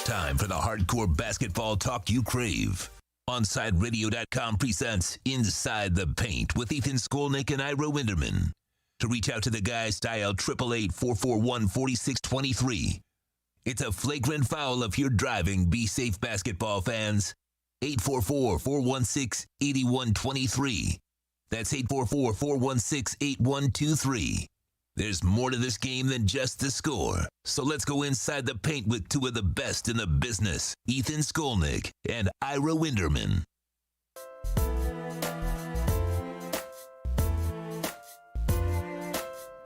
time for the hardcore basketball talk you crave. OnSideRadio.com presents Inside the Paint with Ethan Skolnick and Ira Winderman. To reach out to the guys, dial 888-441-4623. It's a flagrant foul if you're driving. Be safe, basketball fans. 844-416-8123. That's 844-416-8123. There's more to this game than just the score. So let's go inside the paint with two of the best in the business, Ethan Skolnick and Ira Winderman.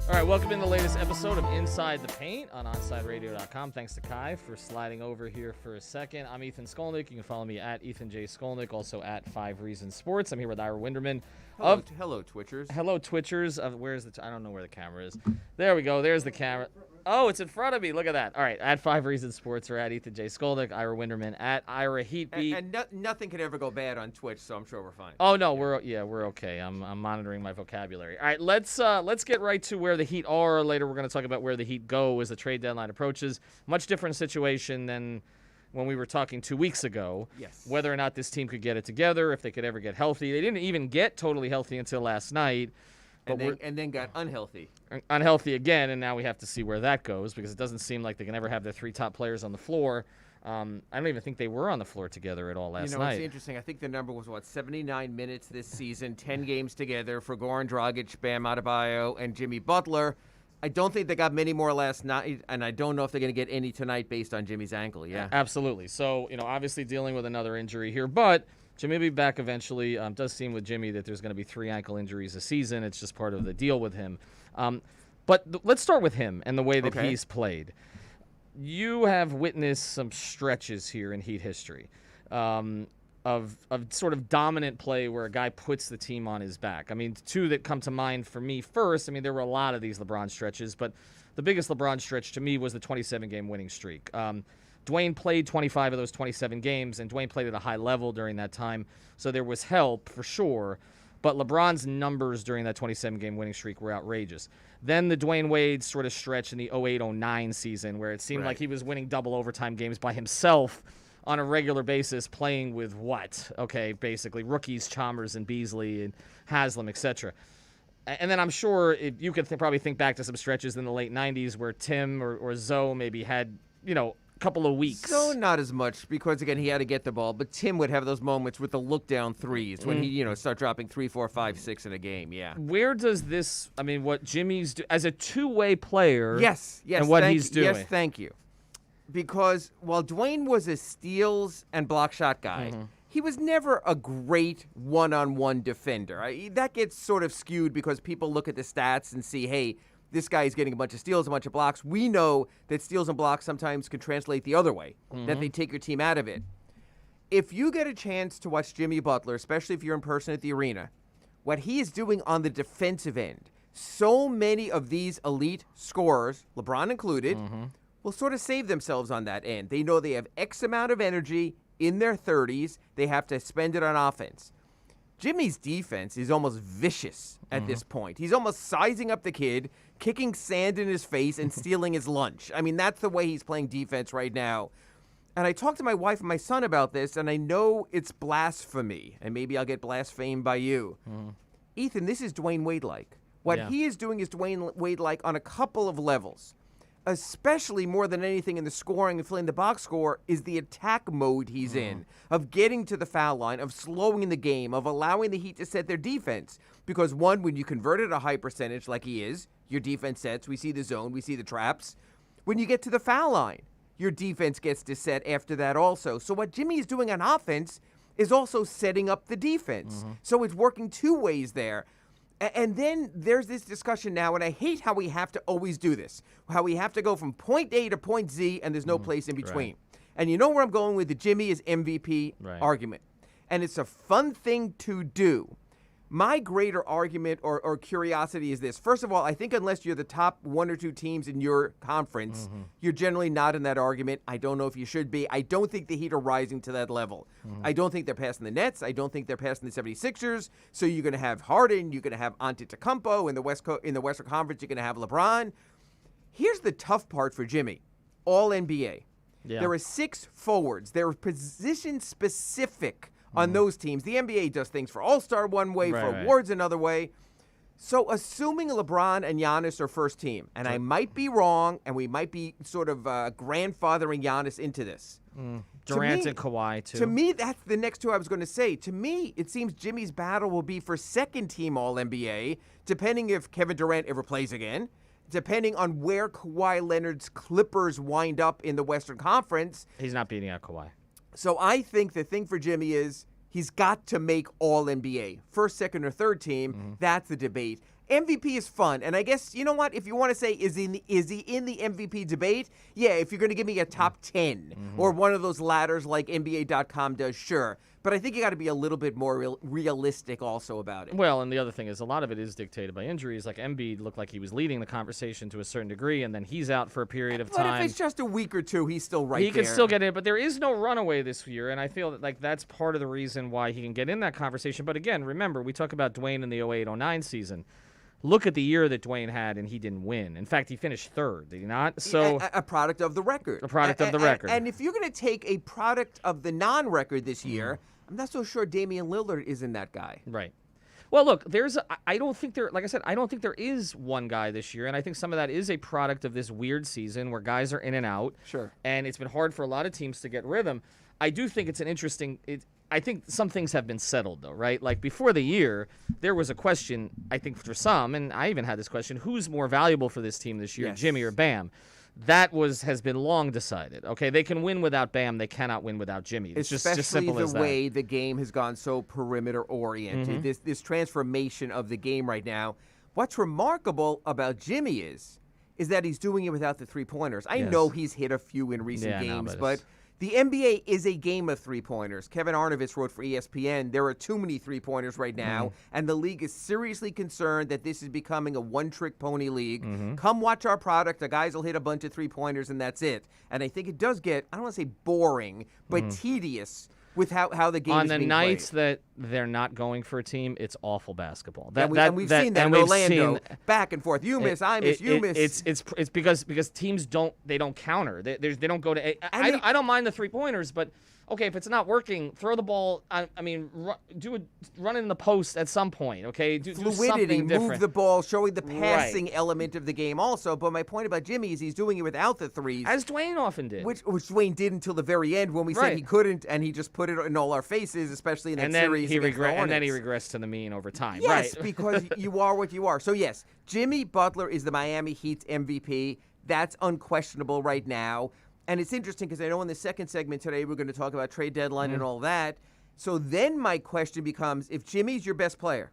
All right, welcome in the latest episode of Inside the Paint on OnSideRadio.com. Thanks to Kai for sliding over here for a second. I'm Ethan Skolnick. You can follow me at Ethan J. Skolnick, also at 5 Reasons Sports. I'm here with Ira Winderman. Hello, Twitchers. Hello, Twitchers. Where's the? I don't know where the camera is. There we go. There's the camera. Oh, it's in front of me. Look at that. All right, at 5 Reasons Sports or at Ethan J. Skolnick, Ira Winderman, at Ira Heatbeat. And nothing can ever go bad on Twitch, so I'm sure we're fine. Oh no, we're okay. I'm monitoring my vocabulary. All right, let's get right to where the Heat are. Later, we're going to talk about where the Heat go as the trade deadline approaches. Much different situation than when we were talking 2 weeks ago. Yes. Whether or not this team could get it together, if they could ever get healthy. They didn't even get totally healthy until last night. And then got unhealthy. Unhealthy again, and now we have to see where that goes because it doesn't seem like they can ever have their three top players on the floor. I don't even think they were on the floor together at all last night. It's interesting. I think the number was, 79 minutes this season, 10 games together for Goran Dragic, Bam Adebayo, and Jimmy Butler. I don't think they got many more last night, and I don't know if they're going to get any tonight based on Jimmy's ankle. Yeah, absolutely. So, obviously dealing with another injury here, but Jimmy will be back eventually. Does seem with Jimmy that there's going to be 3 ankle injuries a season. It's just part of the deal with him. But let's start with him and the way that he's played. You have witnessed some stretches here in Heat history of sort of dominant play where a guy puts the team on his back. I mean, 2 that come to mind for me first. I mean, there were a lot of these LeBron stretches, but the biggest LeBron stretch to me was the 27-game winning streak. Dwayne played 25 of those 27 games, and Dwayne played at a high level during that time, so there was help for sure. But LeBron's numbers during that 27-game winning streak were outrageous. Then the Dwayne Wade sort of stretch in the 08-09 season where it seemed like he was winning double overtime games by himself on a regular basis, playing with basically rookies, Chalmers and Beasley and Haslam, etc. And then I'm sure you could probably think back to some stretches in the late 90s where Tim or Zoe maybe had, couple of weeks. So not as much because, again, he had to get the ball. But Tim would have those moments with the look-down threes when he, start dropping 3, 4, 5, 6 in a game, Where does this, what Jimmy's as a two-way player yes, and what he's doing. Yes, thank you. Because while Dwayne was a steals and block shot guy, he was never a great one-on-one defender. That gets sort of skewed because people look at the stats and see, hey, this guy is getting a bunch of steals, a bunch of blocks. We know that steals and blocks sometimes can translate the other way, that they take your team out of it. If you get a chance to watch Jimmy Butler, especially if you're in person at the arena, what he is doing on the defensive end, so many of these elite scorers, LeBron included, will sort of save themselves on that end. They know they have X amount of energy in their 30s. They have to spend it on offense. Jimmy's defense is almost vicious at this point. He's almost sizing up the kid, kicking sand in his face, and stealing his lunch. I mean, that's the way he's playing defense right now. And I talked to my wife and my son about this, and I know it's blasphemy, and maybe I'll get blasphemed by you. Ethan, this is Dwayne Wade-like. What he is doing is Dwayne Wade-like on a couple of levels. Especially more than anything in the scoring and filling the box score is the attack mode he's in, of getting to the foul line, of slowing the game, of allowing the Heat to set their defense. Because one, when you convert at a high percentage like he is, your defense sets, we see the zone, we see the traps. When you get to the foul line, your defense gets to set after that also. So what Jimmy is doing on offense is also setting up the defense. So it's working 2 ways there. And then there's this discussion now, and I hate how we have to always do this, how we have to go from point A to point Z, and there's no place in between. And you know where I'm going with the Jimmy is MVP argument. And it's a fun thing to do. My greater argument or curiosity is this. First of all, I think unless you're the top 1 or 2 teams in your conference, you're generally not in that argument. I don't know if you should be. I don't think the Heat are rising to that level. I don't think they're passing the Nets. I don't think they're passing the 76ers. So you're going to have Harden. You're going to have Antetokounmpo. In the Western Conference, you're going to have LeBron. Here's the tough part for Jimmy. All NBA. Yeah. There are 6 forwards. They're position specific on those teams. The NBA does things for All-Star one way, for awards another way. So assuming LeBron and Giannis are first team, and I might be wrong, and we might be sort of grandfathering Giannis into this. Durant and Kawhi, too. To me, that's the next 2 I was going to say. To me, it seems Jimmy's battle will be for second-team All-NBA, depending if Kevin Durant ever plays again, depending on where Kawhi Leonard's Clippers wind up in the Western Conference. He's not beating out Kawhi. So I think the thing for Jimmy is he's got to make All-NBA. First, second, or third team, that's the debate. MVP is fun, and I guess, you know what, if you want to say, is he in the MVP debate? Yeah, if you're going to give me a top 10 or one of those ladders like NBA.com does, sure. But I think you got to be a little bit more realistic also about it. Well, and the other thing is a lot of it is dictated by injuries. Like Embiid looked like he was leading the conversation to a certain degree, and then he's out for a period of time. But if it's just a week or two, he's still right there. He can still get in, but there is no runaway this year, and I feel that that's part of the reason why he can get in that conversation. But again, remember, we talk about Dwayne in the 08-09 season. Look at the year that Dwayne had, and he didn't win. In fact, he finished third, did he not? So a product of the record. A product of the record. And if you're going to take a product of the non-record this year, I'm not so sure Damian Lillard isn't that guy. Right. Well, look, I don't think like I said, I don't think there is one guy this year, and I think some of that is a product of this weird season where guys are in and out. Sure. And it's been hard for a lot of teams to get rhythm. I do think it's an interesting I think some things have been settled, though, right? Like, before the year, there was a question, I think, for some, and I even had this question, who's more valuable for this team this year, Yes. Jimmy or Bam? That has been long decided. Okay, they can win without Bam. They cannot win without Jimmy. It's just simple as that. Especially the way the game has gone so perimeter-oriented, this transformation of the game right now. What's remarkable about Jimmy is that he's doing it without the three-pointers. I know he's hit a few in recent games, but the NBA is a game of three-pointers. Kevin Arnovitz wrote for ESPN, there are too many three-pointers right now, and the league is seriously concerned that this is becoming a one-trick pony league. Come watch our product. The guys will hit a bunch of three-pointers, and that's it. And I think it does get, I don't want to say boring, but tedious with how the game is being played. On the nights that they're not going for a team, it's awful basketball. And we've seen that in Orlando, back and forth. You miss, I miss, you miss. It's because teams don't counter. They don't go to. I don't mind the 3-pointers, but okay, if it's not working, throw the ball. Run in the post at some point. Okay, do fluidity, something different. move the ball, showing the passing element of the game also. But my point about Jimmy is he's doing it without the threes, as Dwayne often did, which Dwayne did until the very end when we said he couldn't, and he just put it in all our faces, especially in that series against the Hornets. And then he regressed to the mean over time. Yes, right. because you are what you are. So yes, Jimmy Butler is the Miami Heat's MVP. That's unquestionable right now. And it's interesting because I know in the second segment today we're going to talk about trade deadline and all that. So then my question becomes, if Jimmy's your best player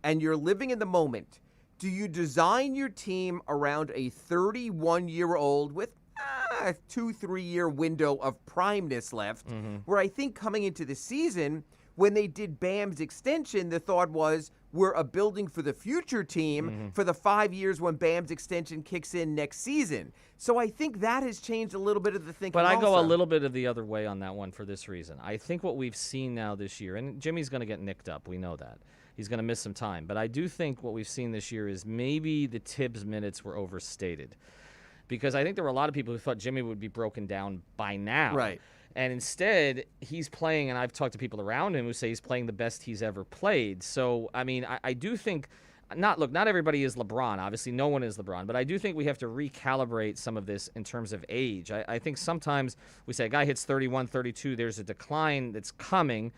and you're living in the moment, do you design your team around a 31-year-old with a 2-3 year window of primeness left, where I think coming into the season, when they did Bam's extension, the thought was, we're a building for the future team for the 5 years when Bam's extension kicks in next season. So I think that has changed a little bit of the thinking. But I go a little bit of the other way on that one for this reason. I think what we've seen now this year, and Jimmy's going to get nicked up. We know that. He's going to miss some time. But I do think what we've seen this year is maybe the Tibbs minutes were overstated. Because I think there were a lot of people who thought Jimmy would be broken down by now. Right. And instead, he's playing, and I've talked to people around him who say he's playing the best he's ever played. So, I mean, I do think, not everybody is LeBron. Obviously, no one is LeBron. But I do think we have to recalibrate some of this in terms of age. I think sometimes we say a guy hits 31, 32, there's a decline that's coming.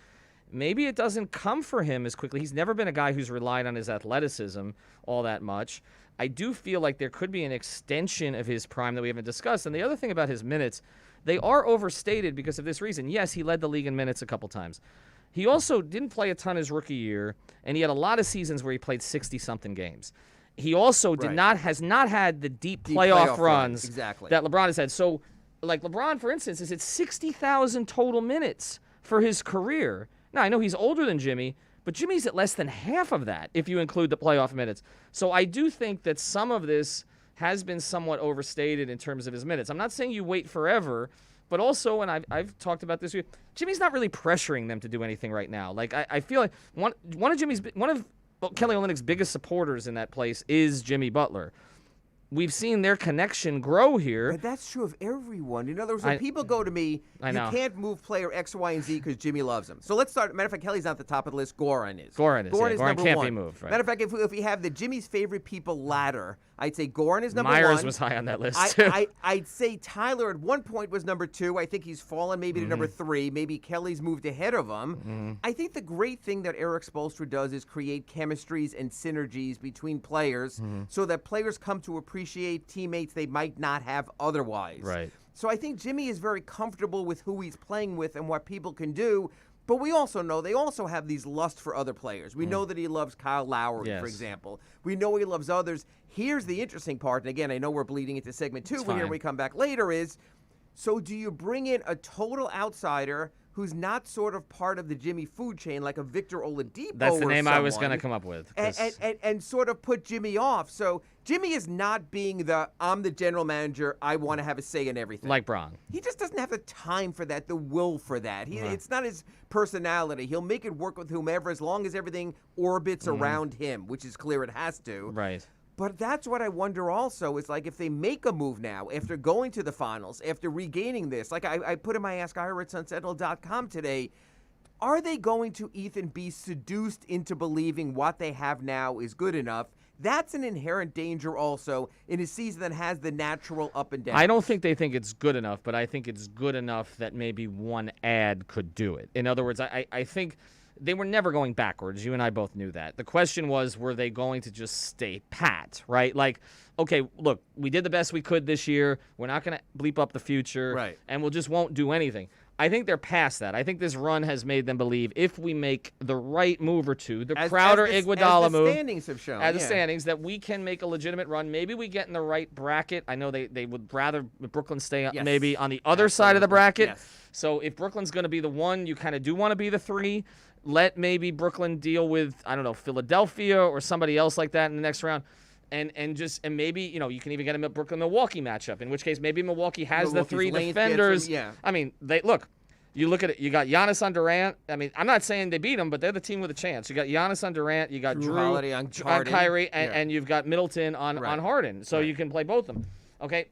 Maybe it doesn't come for him as quickly. He's never been a guy who's relied on his athleticism all that much. I do feel like there could be an extension of his prime that we haven't discussed. And the other thing about his minutes, they are overstated because of this reason. Yes, he led the league in minutes a couple times. He also didn't play a ton his rookie year, and he had a lot of seasons where he played 60-something games. He also has not had the deep playoff runs that LeBron has had. So, like LeBron, for instance, is at 60,000 total minutes for his career. Now, I know he's older than Jimmy, but Jimmy's at less than half of that if you include the playoff minutes. So I do think that some of this has been somewhat overstated in terms of his minutes. I'm not saying you wait forever, but also, and I've talked about this, Jimmy's not really pressuring them to do anything right now. Like I feel like one of Kelly Olynyk's biggest supporters in that place is Jimmy Butler. we've seen their connection grow here. But that's true of everyone. In other words, when people go to me, you can't move player X, Y, and Z because Jimmy loves him. So let's start. Matter of fact, Kelly's not at the top of the list. Goran is. Goran number can't one. be moved. Right. Matter of fact, if we have the Jimmy's favorite people ladder, I'd say Goran is number Myers one. was high on that list, too. I'd say Tyler at one point was number 2. I think he's fallen maybe to number 3. Maybe Kelly's moved ahead of him. I think the great thing that Eric Spoelstra does is create chemistries and synergies between players so that players come to appreciate teammates they might not have otherwise. Right. So I think Jimmy is very comfortable with who he's playing with and what people can do. But we also know they also have these lust for other players. We know that he loves Kyle Lowry, for example. We know he loves others. Here's the interesting part, and again, I know we're bleeding into segment 2 when we come back later, is so do you bring in a total outsider who's not sort of part of the Jimmy food chain, like a Victor Oladipo? That's the name I was going to come up with. And sort of put Jimmy off. So Jimmy is not being I'm the general manager, I want to have a say in everything. Like Bron. He just doesn't have the time for that, the will for that. It's not his personality. He'll make it work with whomever as long as everything orbits around him, which is clear it has to. Right. But that's what I wonder also is like if they make a move now after going to the finals, after regaining this, like I put in my Ask Ira at sunsentinel.com today, are they going to, Ethan, be seduced into believing what they have now is good enough? That's an inherent danger also in a season that has the natural up and down. I don't think they think it's good enough, but I think it's good enough that maybe one ad could do it. In other words, I think they were never going backwards. You and I both knew that. The question was, were they going to just stay pat, right? Like, okay, look, we did the best we could this year. We're not going to bleep up the future, right? And we'll just won't do anything. I think they're past that. I think this run has made them believe if we make the right move or two, the Crowder-Iguodala move, as the standings have shown, the standings, that we can make a legitimate run. Maybe we get in the right bracket. I know they would rather Brooklyn stay maybe on the other side of the bracket. Yes. So if Brooklyn's going to be the one, you kind of do want to be the 3. Let maybe Brooklyn deal with, I don't know, Philadelphia or somebody else like that in the next round. And maybe, you can even get a Brooklyn-Milwaukee matchup, in which case maybe Milwaukee has the 3 defenders. I mean, you look at it, you got Giannis on Durant. I mean, I'm not saying they beat them, but they're the team with a chance. You got Giannis on Durant, you got Drew Holiday on Kyrie, and you've got Middleton on Harden. So you can play both of them. Okay?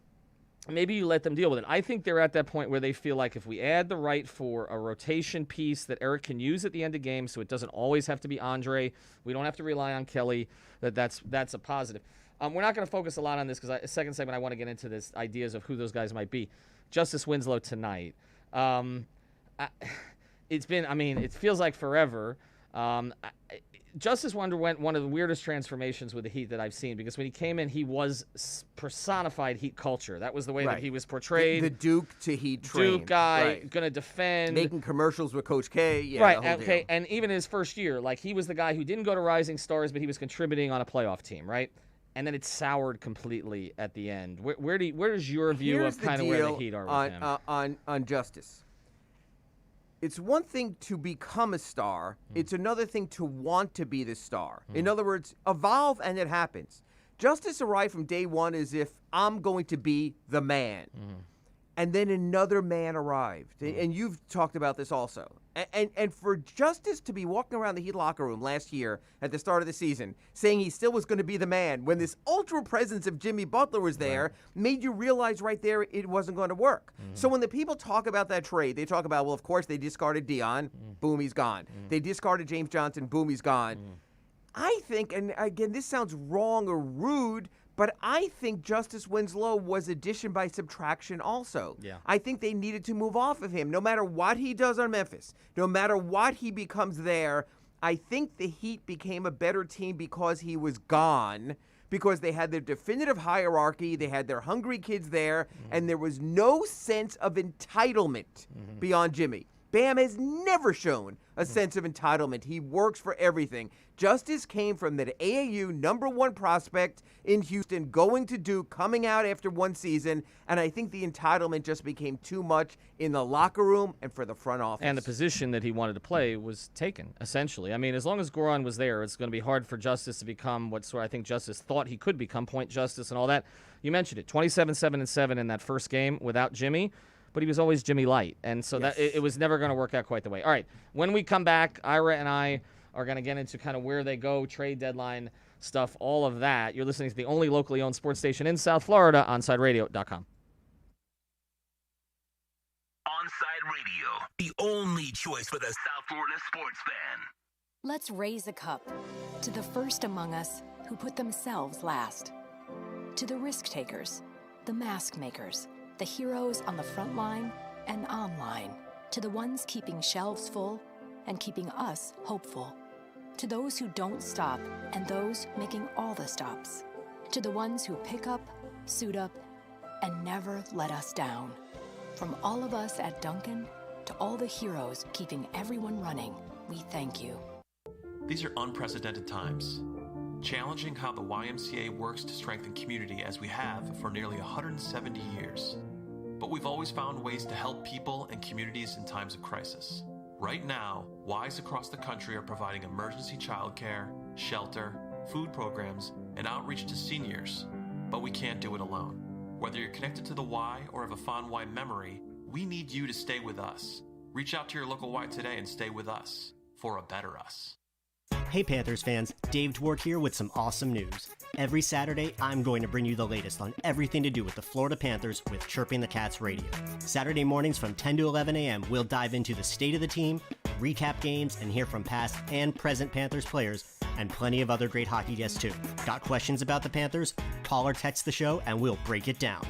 Maybe you let them deal with it. I think they're at that point where they feel like if we add the right for a rotation piece that Eric can use at the end of games, so it doesn't always have to be Andre, we don't have to rely on Kelly, that's a positive. We're not going to focus a lot on this because second segment I want to get into this ideas of who those guys might be. Justice Winslow tonight. It feels like forever. Justice underwent one of the weirdest transformations with the Heat that I've seen, because when he came in, he was personified Heat culture. That was the way that he was portrayed. The Duke to Heat train. Duke guy, going to defend. Making commercials with Coach K. Yeah, right, okay. And even his first year, like, he was the guy who didn't go to Rising Stars, but he was contributing on a playoff team, right? And then it soured completely at the end. Where's your view of kind of where the Heat are with him? On Justice. It's one thing to become a star. It's another thing to want to be the star. In other words, evolve and it happens. Justice arrived from day one as if I'm going to be the man. And then another man arrived. And you've talked about this also. And for Justice to be walking around the Heat locker room last year at the start of the season saying he still was going to be the man when this ultra presence of Jimmy Butler was there made you realize right there it wasn't going to work. So when the people talk about that trade, they talk about, well, of course they discarded Dion, boom, he's gone. They discarded James Johnson, boom, he's gone. I think, and again, this sounds wrong or rude, but I think Justice Winslow was addition by subtraction also. Yeah. I think they needed to move off of him. No matter what he does on Memphis, no matter what he becomes there, I think the Heat became a better team because he was gone, because they had their definitive hierarchy, they had their hungry kids there, and there was no sense of entitlement beyond Jimmy. Bam has never shown a sense of entitlement. He works for everything. Justice came from the AAU #1 prospect in Houston, going to Duke, coming out after one season, and I think the entitlement just became too much in the locker room and for the front office. And the position that he wanted to play was taken, essentially. I mean, as long as Goran was there, it's going to be hard for Justice to become what I think Justice thought he could become, point Justice and all that. You mentioned it, 27-7-7 in that first game without Jimmy. But he was always Jimmy Light, and so that it was never going to work out quite the way. All right, when we come back, Ira and I are going to get into kind of where they go, trade deadline stuff, all of that. You're listening to the only locally owned sports station in South Florida, OnSideRadio.com. OnSide Radio, the only choice for the South Florida sports fan. Let's raise a cup to the first among us who put themselves last. To the risk takers, the mask makers, the heroes on the front line and online. To the ones keeping shelves full and keeping us hopeful. To those who don't stop and those making all the stops. To the ones who pick up, suit up, and never let us down. From all of us at Duncan to all the heroes keeping everyone running, we thank you. These are unprecedented times. Challenging how the YMCA works to strengthen community as we have for nearly 170 years. But we've always found ways to help people and communities in times of crisis. Right now, Ys across the country are providing emergency childcare, shelter, food programs, and outreach to seniors. But we can't do it alone. Whether you're connected to the Y or have a fond Y memory, we need you to stay with us. Reach out to your local Y today and stay with us for a better us. Hey Panthers fans, Dave Dwart here with some awesome news. Every Saturday, I'm going to bring you the latest on everything to do with the Florida Panthers with Chirping the Cats Radio. Saturday mornings from 10 to 11 a.m., we'll dive into the state of the team, recap games, and hear from past and present Panthers players, and plenty of other great hockey guests too. Got questions about the Panthers? Call or text the show and we'll break it down.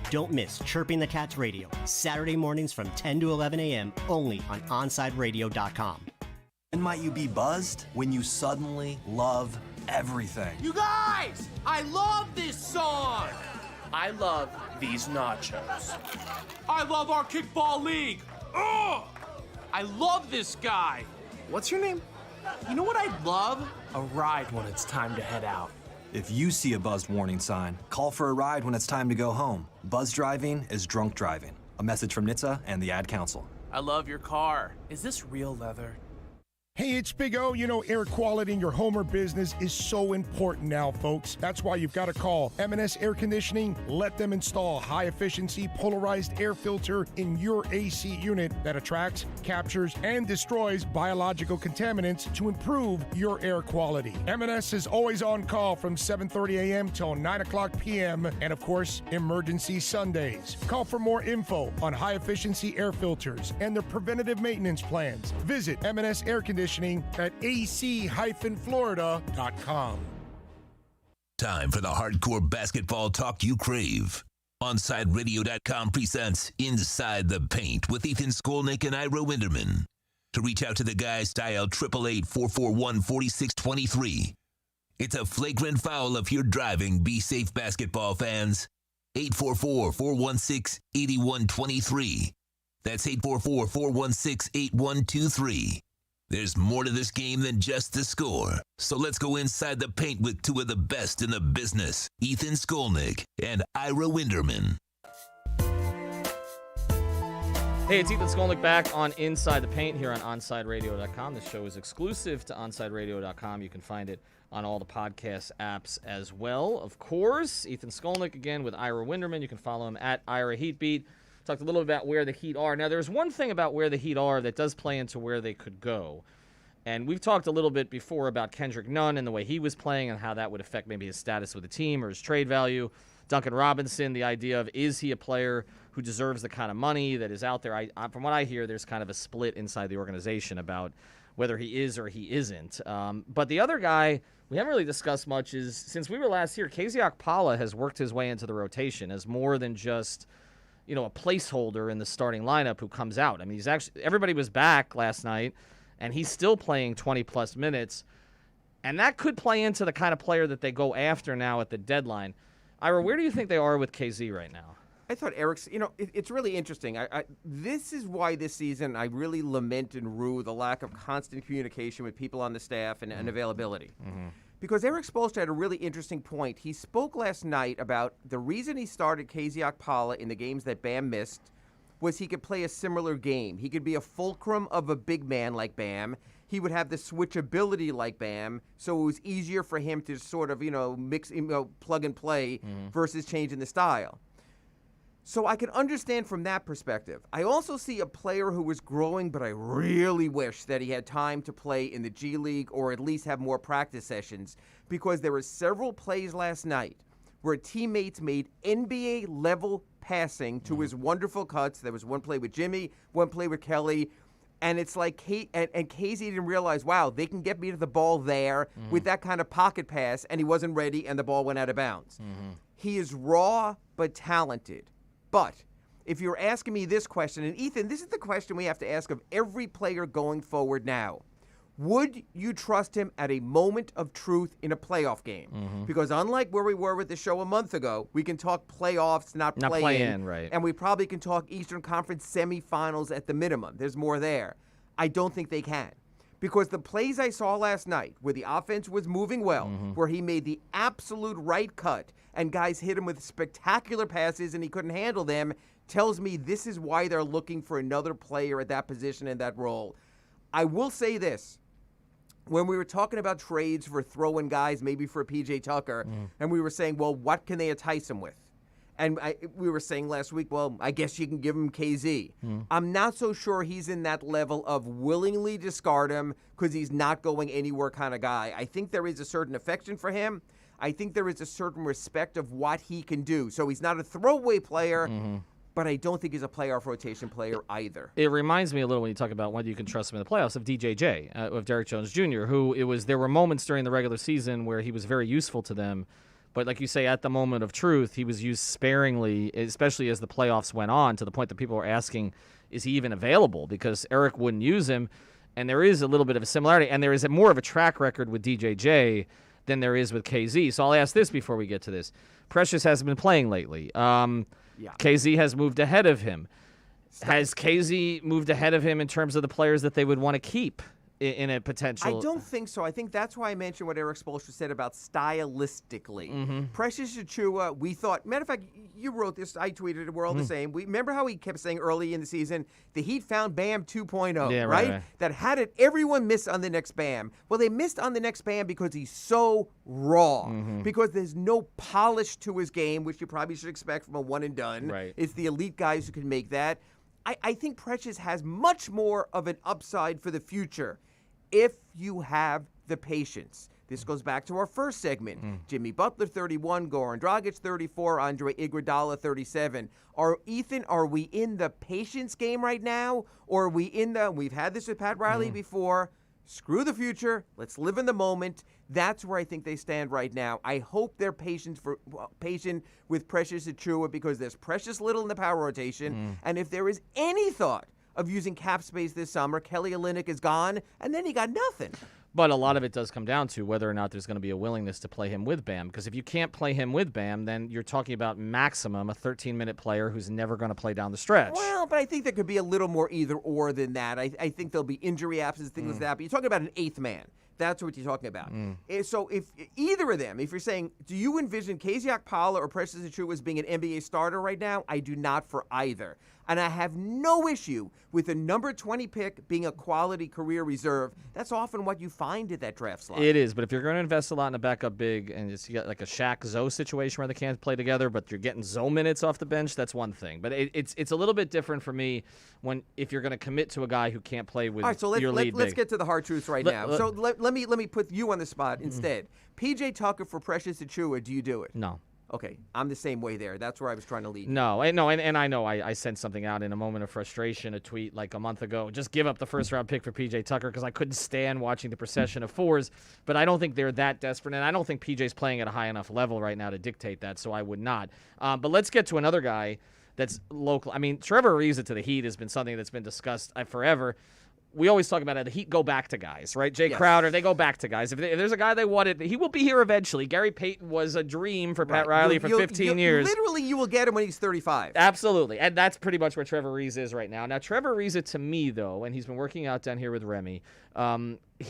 Don't miss Chirping the Cats Radio, Saturday mornings from 10 to 11 a.m., only on OnSideRadio.com. When might you be buzzed? When you suddenly love everything. You guys! I love this song! I love these nachos. I love our kickball league! Ugh! I love this guy! What's your name? You know what I'd love? A ride when it's time to head out. If you see a buzzed warning sign, call for a ride when it's time to go home. Buzz driving is drunk driving. A message from NHTSA and the Ad Council. I love your car. Is this real leather? Hey, it's Big O. You know, air quality in your home or business is so important now, folks. That's why you've got to call M&S Air Conditioning. Let them install high-efficiency polarized air filter in your AC unit that attracts, captures, and destroys biological contaminants to improve your air quality. M&S is always on call from 7:30 a.m. till 9 o'clock p.m. and, of course, emergency Sundays. Call for more info on high-efficiency air filters and their preventative maintenance plans. Visit M&S Air Conditioning at ac-florida.com. Time for the hardcore basketball talk you crave. OnSideRadio.com presents Inside the Paint with Ethan Skolnick and Ira Winderman. To reach out to the guys, dial 888-441-4623. It's a flagrant foul if you're driving. Be safe, basketball fans. 844-416-8123. That's 844-416-8123. There's more to this game than just the score. So let's go inside the paint with two of the best in the business, Ethan Skolnick and Ira Winderman. Hey, it's Ethan Skolnick back on Inside the Paint here on OnSideRadio.com. This show is exclusive to OnSideRadio.com. You can find it on all the podcast apps as well. Of course, Ethan Skolnick again with Ira Winderman. You can follow him at Ira Heatbeat. Talked a little about where the Heat are. Now, there's one thing about where the Heat are that does play into where they could go. And we've talked a little bit before about Kendrick Nunn and the way he was playing and how that would affect maybe his status with the team or his trade value. Duncan Robinson, the idea of is he a player who deserves the kind of money that is out there? From what I hear, there's kind of a split inside the organization about whether he is or he isn't. But the other guy we haven't really discussed much is, since we were last here, Akpala has worked his way into the rotation as more than just – a placeholder in the starting lineup who comes out. I mean, everybody was back last night, and he's still playing 20-plus minutes, and that could play into the kind of player that they go after now at the deadline. Ira, where do you think they are with KZ right now? I thought Eric's, it's really interesting. This is why this season I really lament and rue the lack of constant communication with people on the staff and availability. Mm-hmm. Because Eric Spoelstra had a really interesting point. He spoke last night about the reason he started KZ Akpala in the games that Bam missed was he could play a similar game. He could be a fulcrum of a big man like Bam. He would have the switchability like Bam, so it was easier for him to sort of, mix, plug and play versus changing the style. So I can understand from that perspective. I also see a player who was growing, but I really wish that he had time to play in the G League or at least have more practice sessions, because there were several plays last night where teammates made NBA-level passing to his wonderful cuts. There was one play with Jimmy, one play with Kelly, and it's like KZ didn't realize, wow, they can get me to the ball there with that kind of pocket pass, and he wasn't ready, and the ball went out of bounds. He is raw but talented. But if you're asking me this question, and Ethan, this is the question we have to ask of every player going forward now. Would you trust him at a moment of truth in a playoff game? Because unlike where we were with the show a month ago, we can talk playoffs, not play-in. Right. And we probably can talk Eastern Conference semifinals at the minimum. There's more there. I don't think they can. Because the plays I saw last night, where the offense was moving well, where he made the absolute right cut, and guys hit him with spectacular passes and he couldn't handle them, tells me this is why they're looking for another player at that position and that role. I will say this. When we were talking about trades for throwing guys, maybe for PJ Tucker, and we were saying, well, what can they entice him with? And we were saying last week, well, I guess you can give him KZ. I'm not so sure he's in that level of willingly discard him because he's not going anywhere kind of guy. I think there is a certain affection for him. I think there is a certain respect of what he can do. So he's not a throwaway player, but I don't think he's a playoff rotation player either. It reminds me a little when you talk about whether you can trust him in the playoffs of DJJ, of Derrick Jones Jr., there were moments during the regular season where he was very useful to them. But like you say, at the moment of truth, he was used sparingly, especially as the playoffs went on, to the point that people were asking, is he even available? Because Eric wouldn't use him. And there is a little bit of a similarity. And there is more of a track record with DJJ than there is with KZ. So I'll ask this before we get to this. Precious hasn't been playing lately. KZ has moved ahead of him. Has KZ moved ahead of him in terms of the players that they would want to keep in a potential? I don't think so. I think that's why I mentioned what Eric Spoelstra said about stylistically. Precious Achiuwa, we thought, matter of fact, you wrote this, I tweeted it, we're all the same. Remember how he kept saying early in the season, the Heat found Bam 2.0, Yeah, right? right. That had it, everyone missed on the next Bam. Well, they missed on the next Bam because he's so raw, because there's no polish to his game, which you probably should expect from a one and done. Right. It's the elite guys who can make that. I think Precious has much more of an upside for the future if you have the patience. This goes back to our first segment. Jimmy Butler, 31, Goran Dragic, 34, Andre Iguodala, 37. Are we in the patience game right now? Or are we in the, we've had this with Pat Riley before, screw the future, let's live in the moment. That's where I think they stand right now. I hope they're patient with Precious Achiuwa, because there's precious little in the power rotation. And if there is any thought of using cap space this summer, Kelly Olynyk is gone, and then you got nothing. But a lot of it does come down to whether or not there's going to be a willingness to play him with Bam. Because if you can't play him with Bam, then you're talking about maximum a 13-minute player who's never going to play down the stretch. Well, but I think there could be a little more either or than that. I think there'll be injury absence, things like that. But you're talking about an eighth man. That's what you're talking about. So if either of them, if you're saying, do you envision KZ Akpala or Precious Achiuwa as being an NBA starter right now? I do not for either. And I have no issue with a number 20 pick being a quality career reserve. That's often what you find at that draft slot. It is, but if you're going to invest a lot in a backup big, and you got like a Shaq Zoe situation where they can't play together, but you're getting Zoe minutes off the bench, that's one thing. But it's a little bit different for me if you're going to commit to a guy who can't play with your lead big. Let's get to the hard truths right now. So let me put you on the spot instead. PJ Tucker for Precious Achiuwa, do you do it? No. Okay, I'm the same way there. That's where I was trying to lead. No, and I know I sent something out in a moment of frustration, a tweet like a month ago. Just give up the first-round pick for P.J. Tucker because I couldn't stand watching the procession of fours. But I don't think they're that desperate, and I don't think P.J.'s playing at a high enough level right now to dictate that, so I would not. But let's get to another guy that's local. I mean, Trevor Ariza to the Heat has been something that's been discussed forever. We always talk about it. The Heat go back to guys, right? Jay Crowder, they go back to guys. If there's a guy they wanted, he will be here eventually. Gary Payton was a dream for Pat Riley for 15 years. Literally, you will get him when he's 35. Absolutely. And that's pretty much where Trevor Ariza is right now. Now, Trevor Ariza, to me, though, and he's been working out down here with Remy,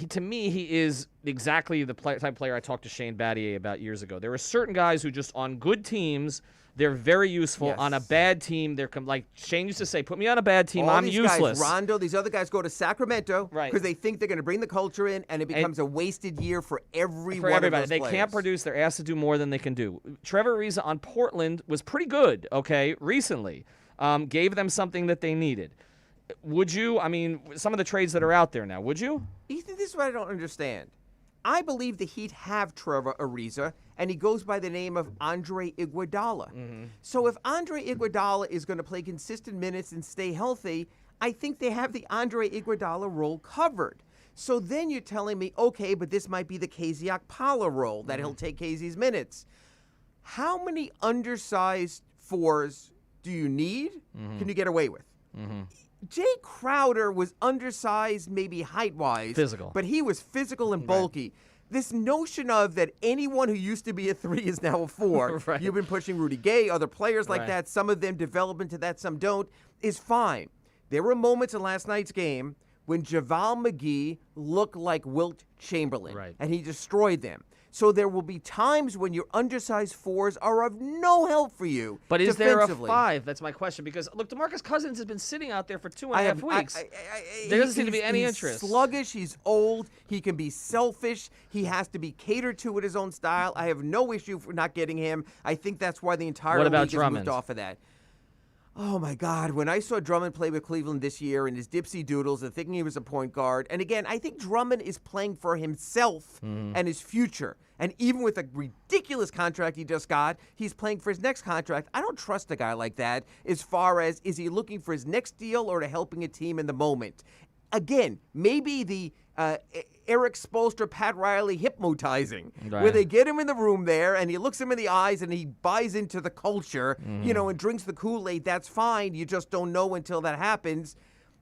to me, he is exactly the type of player I talked to Shane Battier about years ago. There are certain guys who just on good teams, they're very useful. Yes. On a bad team, they're like Shane used to say, put me on a bad team, All I'm these useless. Guys, Rondo, these other guys go to Sacramento Right. because they think they're going to bring the culture in, and it becomes a wasted year for every For one everybody. of those They players. can't produce. They're asked to do more than they can do. Trevor Ariza on Portland was pretty good, okay, recently. Gave them something that they needed. Would you, I mean, some of the trades that are out there now, would you? Ethan, this is what I don't understand. I believe the Heat have Trevor Ariza, and he goes by the name of Andre Iguodala. So if Andre Iguodala is going to play consistent minutes and stay healthy, I think they have the Andre Iguodala role covered. So then you're telling me, okay, but this might be the KZ Akpala role, that he'll take KZ's minutes. How many undersized fours do you need? Can you get away with? Jay Crowder was undersized, maybe height-wise. Physical. But he was physical and bulky. This notion of that anyone who used to be a 3 is now a 4. Right. You've been pushing Rudy Gay, other players like Right. that. Some of them develop into that, some don't, is fine. There were moments in last night's game when JaVale McGee looked like Wilt Chamberlain. Right. And he destroyed them. So there will be times when your undersized 4s are of no help for you. But is there a defensively. 5? That's my question. Because, look, DeMarcus Cousins has been sitting out there for 2.5 weeks. There doesn't seem to be any he's interest. Sluggish. He's old. He can be selfish. He has to be catered to with his own style. I have no issue for not getting him. I think that's why the entire What about league has Drummond? moved off of that. Oh, my God. When I saw Drummond play with Cleveland this year in his dipsy doodles and thinking he was a point guard, and again, I think Drummond is playing for himself and his future. And even with a ridiculous contract he just got, he's playing for his next contract. I don't trust a guy like that as far as is he looking for his next deal or to helping a team in the moment. Again, maybe the Eric Spoelstra, Pat Riley hypnotizing, where they get him in the room there and he looks him in the eyes and he buys into the culture, and drinks the Kool-Aid. That's fine. You just don't know until that happens.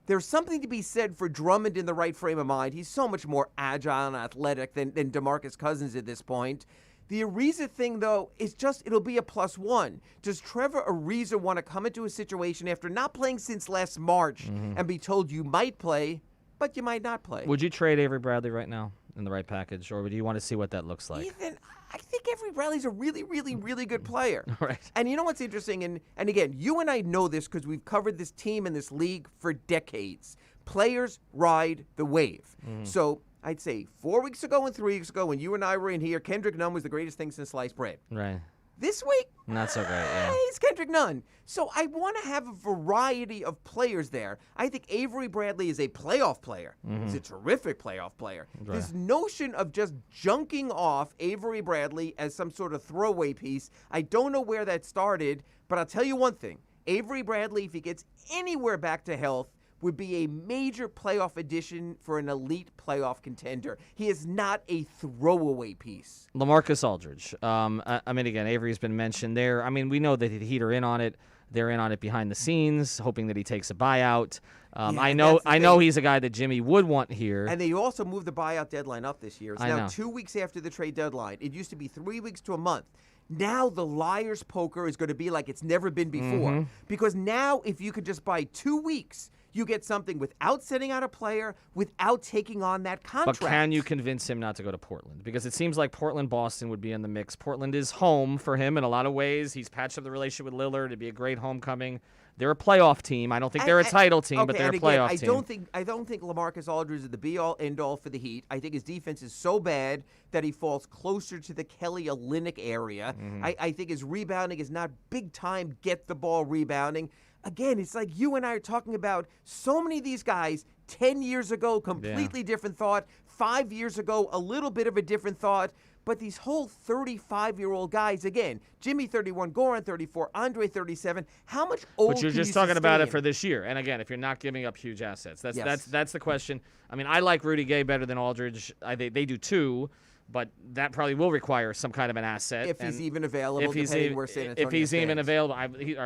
There's something to be said for Drummond in the right frame of mind. He's so much more agile and athletic than DeMarcus Cousins at this point. The Ariza thing, though, is just it'll be a +1. Does Trevor Ariza want to come into a situation after not playing since last March and be told you might play, but you might not play? Would you trade Avery Bradley right now in the right package, or do you want to see what that looks like? Ethan, I think Avery Bradley's a really, really, really good player. Right. And you know what's interesting? And again, you and I know this because we've covered this team and this league for decades. Players ride the wave. So I'd say 4 weeks ago and 3 weeks ago when you and I were in here, Kendrick Nunn was the greatest thing since sliced bread. Right. This week, Not so great, yeah. he's Kendrick Nunn. So I want to have a variety of players there. I think Avery Bradley is a playoff player. He's a terrific playoff player. Right. This notion of just junking off Avery Bradley as some sort of throwaway piece, I don't know where that started, but I'll tell you one thing. Avery Bradley, if he gets anywhere back to health, would be a major playoff addition for an elite playoff contender. He is not a throwaway piece. LaMarcus Aldridge. I mean, again, Avery's been mentioned there. I mean, we know that the Heat are in on it. They're in on it behind the scenes, hoping that he takes a buyout. I know he's a guy that Jimmy would want here. And they also moved the buyout deadline up this year. It's I now know. 2 weeks after the trade deadline. It used to be 3 weeks to a month. Now the liar's poker is going to be like it's never been before. Because now if you could just buy 2 weeks, you get something without sending out a player, without taking on that contract. But can you convince him not to go to Portland? Because it seems like Portland-Boston would be in the mix. Portland is home for him in a lot of ways. He's patched up the relationship with Lillard. It'd be a great homecoming. They're a playoff team. I don't think they're a title team, but they're a playoff team. I don't think LaMarcus Aldridge is the be-all, end-all for the Heat. I think his defense is so bad that he falls closer to the Kelly Olynyk area. I think his rebounding is not big-time get-the-ball rebounding. Again, it's like you and I are talking about so many of these guys 10 years ago, completely different thought. 5 years ago, a little bit of a different thought. But these whole 35-year-old guys, again, Jimmy 31, Goran 34, Andre 37, how much old But you're can just you talking about it sustain? for this year. And again, if you're not giving up huge assets, that's the question. I mean, I like Rudy Gay better than Aldridge. They do too, but that probably will require some kind of an asset. If he's even available, if he's depending where San Antonio if he's even stands. available,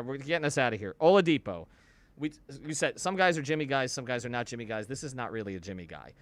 we're getting us out of here. Oladipo. You said some guys are Jimmy guys, some guys are not Jimmy guys. This is not really a Jimmy guy.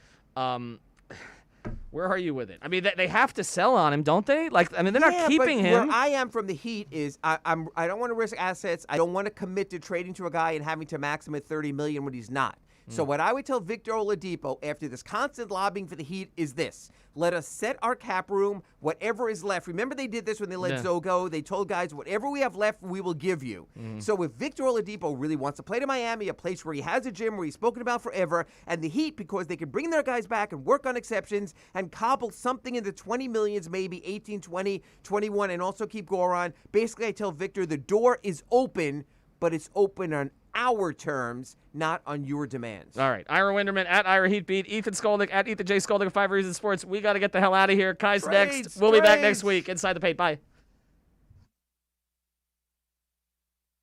Where are you with it? I mean, they have to sell on him, don't they? Like, I mean, they're not keeping but him. Where I am from the Heat is I don't want to risk assets. I don't want to commit to trading to a guy and having to max him at $30 million when he's not. So what I would tell Victor Oladipo after this constant lobbying for the Heat is this. Let us set our cap room, whatever is left. Remember they did this when they let Zoe go. They told guys, whatever we have left, we will give you. So if Victor Oladipo really wants to play to Miami, a place where he has a gym, where he's spoken about forever, and the Heat, because they can bring their guys back and work on exceptions and cobble something in the 20 millions, maybe 18, 20, 21, and also keep Goran. Basically, I tell Victor the door is open, but it's open on our terms, not on your demands. All right. Ira Winderman at Ira Heatbeat. Ethan Skolnick at Ethan J. Skolnick of 5 Reasons Sports. We got to get the hell out of here. Kai's next. We'll be back next week. Inside the Paint. Bye.